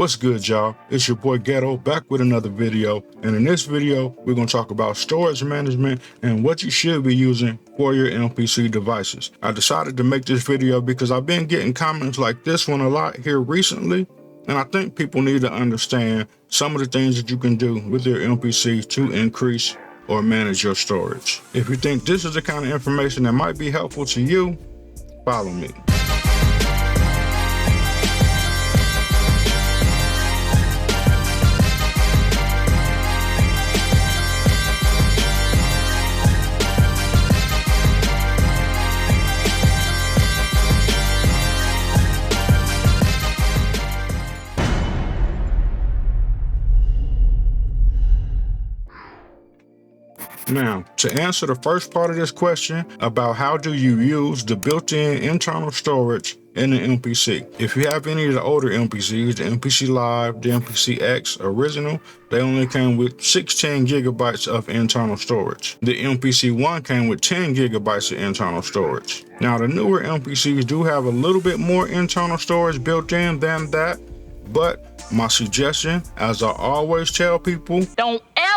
What's good, y'all? It's your boy Ghetto back with another video, and in this video we're going to talk about storage management and what you should be using for your MPC devices. I decided to make this video because I've been getting comments like this one a lot here recently, and I think people need to understand some of the things that you can do with your MPC to increase or manage your storage. If you think this is the kind of information that might be helpful to you, follow me. Now, to answer the first part of this question about how do you use the built-in internal storage in the MPC. If you have any of the older MPCs, the MPC Live, the MPC original, they only came with 16 gigabytes of internal storage. The MPC One came with 10 gigabytes of internal storage. Now, the newer MPCs do have a little bit more internal storage built in than that, but my suggestion, as I always tell people, don't ever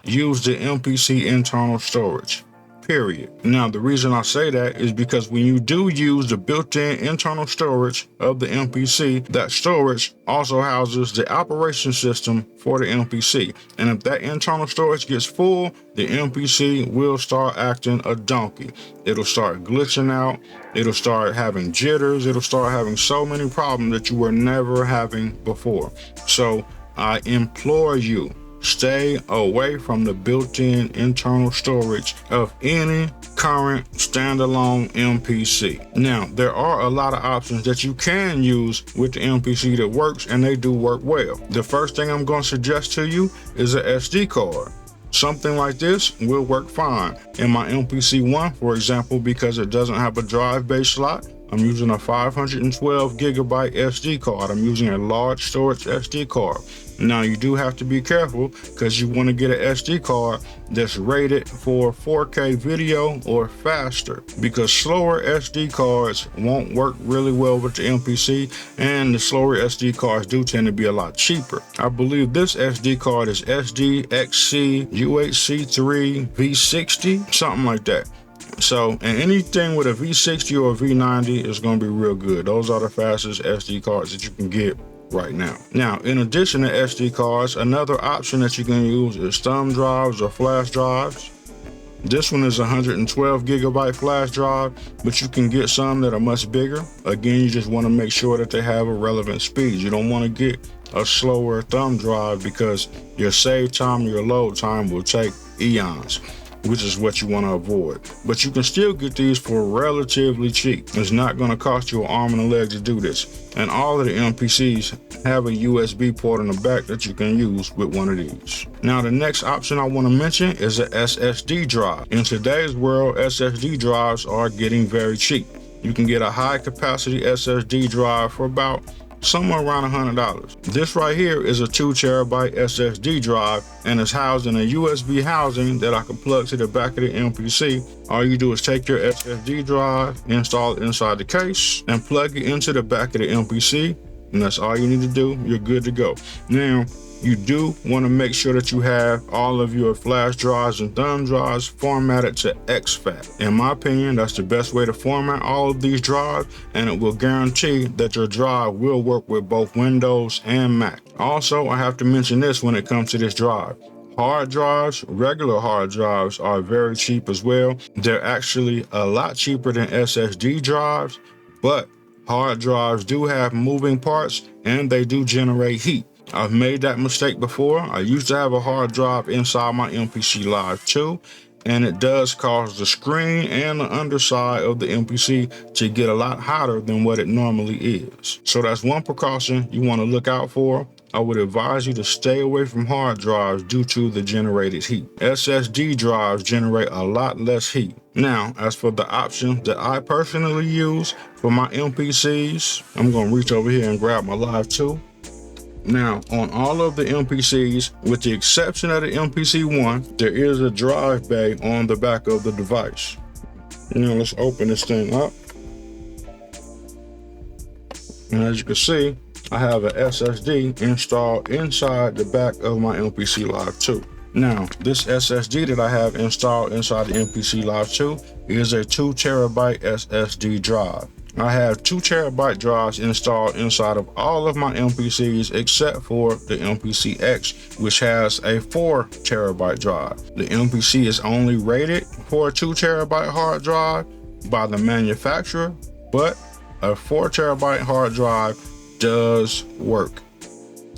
use the MPC internal storage, period. Now, the reason I say that is because when you do use the built-in internal storage of the MPC, that storage also houses the operation system for the MPC. And if that internal storage gets full, the MPC will start acting a donkey. It'll start glitching out. It'll start having jitters. It'll start having so many problems that you were never having before. So I implore you, stay away from the built-in internal storage of any current standalone MPC. Now, there are a lot of options that you can use with the MPC that works, and they do work well. The first thing I'm going to suggest to you is an SD card. Something like this will work fine. In my MPC One, for example, because it doesn't have a drive bay slot, I'm using a 512 gigabyte SD card. I'm using a large storage SD card. Now, you do have to be careful because you want to get an SD card that's rated for 4K video or faster, because slower SD cards won't work really well with the MPC, and the slower SD cards do tend to be a lot cheaper. I believe this SD card is SDXC UHC3 V60, something like that. So, and anything with a V60 or a V90 is going to be real good. Those are the fastest SD cards that you can get right now. Now, in addition to SD cards, another option that you can use is thumb drives or flash drives. This one is a 112 gigabyte flash drive, but you can get some that are much bigger. Again, you just want to make sure that they have a relevant speed. You don't want to get a slower thumb drive because your save time, your load time will take eons, which is what you want to avoid. But you can still get these for relatively cheap. It's not going to cost you an arm and a leg to do this. And all of the MPCs have a USB port in the back that you can use with one of these. Now, the next option I want to mention is an SSD drive. In today's world, SSD drives are getting very cheap. You can get a high capacity SSD drive for about somewhere around $100. This right here is a 2 terabyte SSD drive, and it's housed in a USB housing that I can plug to the back of the MPC. All you do is take your SSD drive, install it inside the case, and plug it into the back of the MPC, and that's all you need to do. You're good to go. Now, you do want to make sure that you have all of your flash drives and thumb drives formatted to exFAT. In my opinion, that's the best way to format all of these drives, and it will guarantee that your drive will work with both Windows and Mac. Also, I have to mention this when it comes to this drive. Hard drives, regular hard drives, are very cheap as well. They're actually a lot cheaper than SSD drives, but hard drives do have moving parts and they do generate heat. I've made that mistake before. I used to have a hard drive inside my MPC Live too, and it does cause the screen and the underside of the MPC to get a lot hotter than what it normally is. So that's one precaution you want to look out for. I would advise you to stay away from hard drives due to the generated heat. SSD drives generate a lot less heat. Now, as for the options that I personally use for my MPCs, I'm going to reach over here and grab my Live 2. Now, on all of the MPCs, with the exception of the MPC One, there is a drive bay on the back of the device. Now, let's open this thing up. And you'll see that it has a 2 terabyte SSD drive. And it's housed in a USB housing that I can plug to the back of the MPC. All you do is take your SSD drive, install it inside the case, and plug it into the back of the MPC. And that's all you need to do. You're good to go. Now, you do want to make sure that you have all of your flash drives and thumb drives formatted to exFAT. In my opinion, that's the best way to format all of these drives, and it will guarantee that your drive will work with both Windows and Mac. Also, I have to mention this when it comes to this drive. Hard drives, regular hard drives, are very cheap. You can get a high capacity SSD drive. And that's And as you can see, I have an SSD installed inside the back of my MPC Live 2. Now, this SSD that I have installed inside the MPC Live 2 is a 2 terabyte SSD drive. I have 2 terabyte drives installed inside of all of my MPCs except for the MPC X, which has a 4 terabyte drive. The MPC is only rated for a 2 terabyte hard drive by the manufacturer, but a 4 terabyte hard drive does work.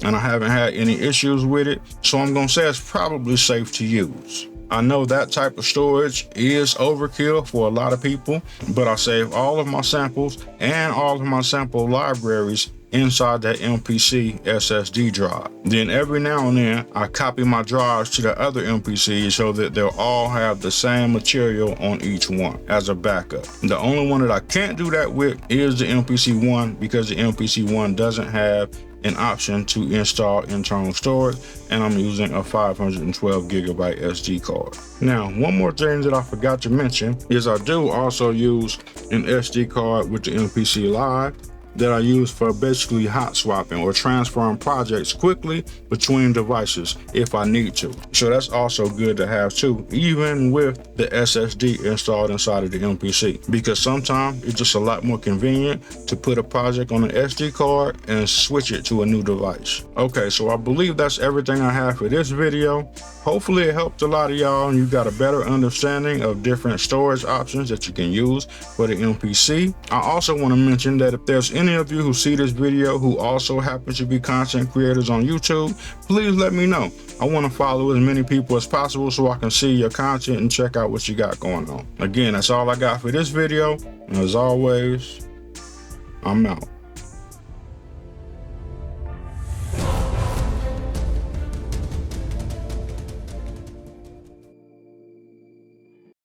And I haven't had any issues with it, so I'm gonna say it's probably safe to use. I know that type of storage is overkill for a lot of people, but I save all of my samples and all of my sample libraries inside that MPC SSD drive. Then every now and then I copy my drives to the other MPCs so that they'll all have the same material on each one as a backup. The only one that I can't do that with is the MPC-1 because the MPC-1 doesn't have an option to install internal storage, and I'm using a 512 gigabyte SD card. Now, one more thing that I forgot to mention is I do also use an SD card with the MPC Live that I use for basically hot swapping or transferring projects quickly between devices if I need to. So that's also good to have too, even with the SSD installed inside of the MPC, because sometimes it's just a lot more convenient to put a project on an SD card and switch it to a new device. Okay, so I believe that's everything I have for this video. Hopefully it helped a lot of y'all and you got a better understanding of different storage options that you can use for the MPC. I also want to mention that if there's any of you who see this video who also happen to be content creators on YouTube, please let me know. I want to follow as many people as possible so I can see your content and check out what you got going on. Again, that's all I got for this video. And as always, I'm out.